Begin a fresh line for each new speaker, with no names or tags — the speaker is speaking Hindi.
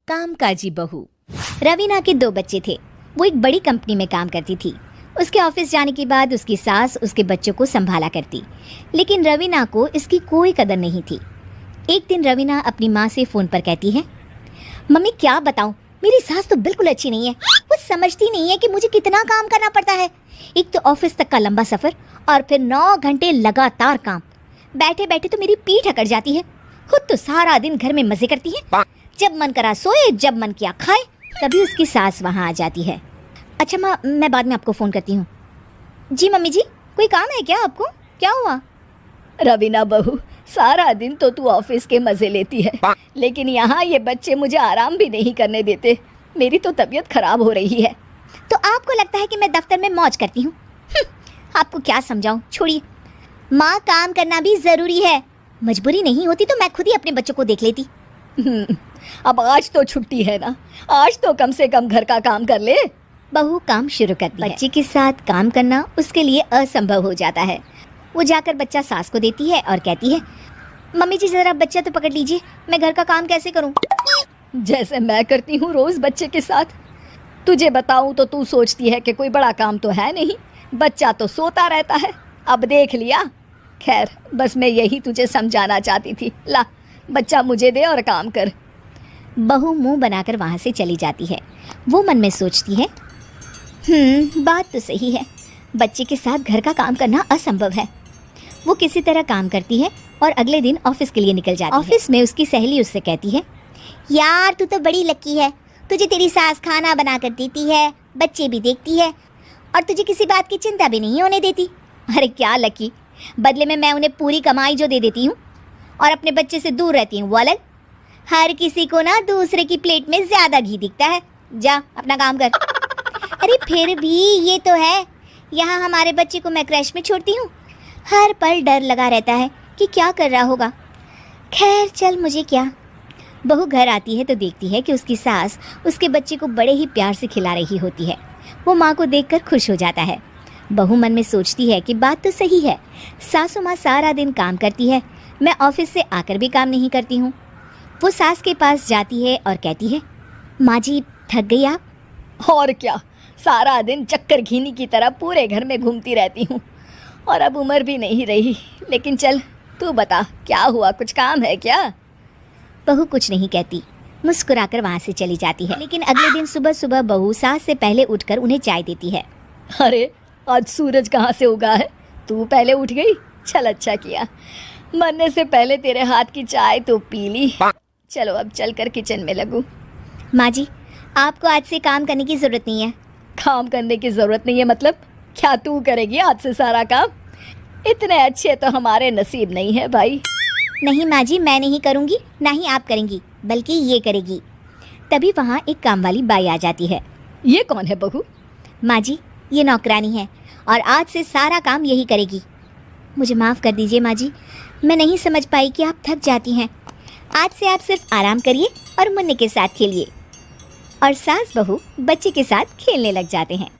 कामकाजी बहू। रवीना के 2 बच्चे थे। वो एक बड़ी कंपनी में काम करती थी। उसके ऑफिस जाने के बाद उसकी सास उसके बच्चों को संभाला करती, लेकिन रवीना को इसकी कोई कदर नहीं थी। एक दिन रवीना अपनी माँ से फ़ोन पर कहती है, मम्मी क्या बताऊँ, मेरी सास तो बिल्कुल अच्छी नहीं है। वो समझती नहीं है कि मुझे कितना काम करना पड़ता है। एक तो ऑफिस तक का लंबा सफ़र और फिर 9 घंटे लगातार काम। बैठे बैठे तो मेरी पीठ अकड़ जाती है। खुद तो सारा दिन घर में मज़े करती है, जब मन करा सोए, जब मन किया खाए। तभी उसकी सास वहाँ आ जाती है। अच्छा माँ, मैं बाद में आपको फ़ोन करती हूँ। जी मम्मी जी, कोई काम है क्या आपको? क्या हुआ?
रवीना बहू, सारा दिन तो तू ऑफिस के मज़े लेती है, लेकिन यहाँ ये बच्चे मुझे आराम भी नहीं करने देते। मेरी तो तबीयत खराब हो रही है।
तो आपको लगता है कि मैं दफ्तर में मौज करती हूँ? आपको क्या समझाऊँ, छोड़िए। माँ, काम करना भी ज़रूरी है। मजबूरी नहीं होती तो मैं खुद ही अपने बच्चों को देख लेती।
अब आज तो छुट्टी है ना, आज तो कम से कम घर का काम कर ले।
बहू काम शुरू करती है। बच्चे के साथ काम करना उसके लिए असंभव हो जाता है। वो जाकर बच्चा सास को देती है और कहती है, मम्मी जी ज़रा बच्चा तो पकड़ लीजिए, मैं घर का काम कैसे करूं?
जैसे मैं करती हूँ रोज़ बच्चे के साथ। तुझे बताऊँ तो तू सोचती है कि कोई बड़ा काम तो है नहीं, बच्चा तो सोता रहता है। अब देख लिया। खैर, बस मैं यही तुझे समझाना चाहती थी। ला, बच्चा मुझे दे और काम कर।
बहू मुंह बनाकर वहाँ से चली जाती है। वो मन में सोचती है, बात तो सही है, बच्चे के साथ घर का काम करना असंभव है। वो किसी तरह काम करती है और अगले दिन ऑफिस के लिए निकल जाती है। ऑफिस में उसकी सहेली उससे कहती है, यार तू तो बड़ी लकी है, तुझे तेरी सास खाना बना कर देती है, बच्चे भी देखती है और तुझे किसी बात की चिंता भी नहीं होने देती। अरे क्या लकी, बदले में मैं उन्हें पूरी कमाई जो दे देती हूँ और अपने बच्चे से दूर रहती हूँ, वो अलग। हर किसी को ना दूसरे की प्लेट में ज़्यादा घी दिखता है। जा अपना काम कर। अरे फिर भी ये तो है, यहाँ हमारे बच्चे को मैं क्रैश में छोड़ती हूँ, हर पल डर लगा रहता है कि क्या कर रहा होगा। खैर चल, मुझे क्या। बहू घर आती है तो देखती है कि उसकी सास उसके बच्चे को बड़े ही प्यार से खिला रही होती है। वो माँ को देखकर खुश हो जाता है। बहू मन में सोचती है कि बात तो सही है, सासू माँ सारा दिन काम करती है, मैं ऑफिस से आकर भी काम नहीं करती हूँ। वो सास के पास जाती है और कहती है, माँ जी थक गई आप?
और क्या, सारा दिन चक्कर घीनी की तरह पूरे घर में घूमती रहती हूँ और अब उम्र भी नहीं रही। लेकिन चल तू बता, क्या हुआ, कुछ काम है क्या?
बहू कुछ नहीं कहती, मुस्कुराकर वहाँ से चली जाती है। लेकिन अगले दिन सुबह सुबह बहू सास से पहले उठकर उन्हें चाय देती है।
अरे आज सूरज कहाँ से उगा है, तू पहले उठ गई? चल अच्छा किया, मरने से पहले तेरे हाथ की चाय तो पी ली। चलो अब चलकर किचन में लगूं।
माँ जी, आपको आज से काम करने की ज़रूरत नहीं है।
काम करने की ज़रूरत नहीं है मतलब? क्या तू करेगी आज से सारा काम? इतने अच्छे तो हमारे नसीब नहीं है भाई।
नहीं माँ जी, मैं नहीं करूँगी, ना ही आप करेंगी, बल्कि ये करेगी। तभी वहाँ एक काम वाली बाई आ जाती है।
ये कौन है बहू?
माँ जी, ये नौकरानी है और आज से सारा काम यही करेगी। मुझे माफ़ कर दीजिए माँ जी, मैं नहीं समझ पाई कि आप थक जाती हैं। आज से आप सिर्फ आराम करिए और मुन्ने के साथ खेलिए। और सास बहू बच्चे के साथ खेलने लग जाते हैं।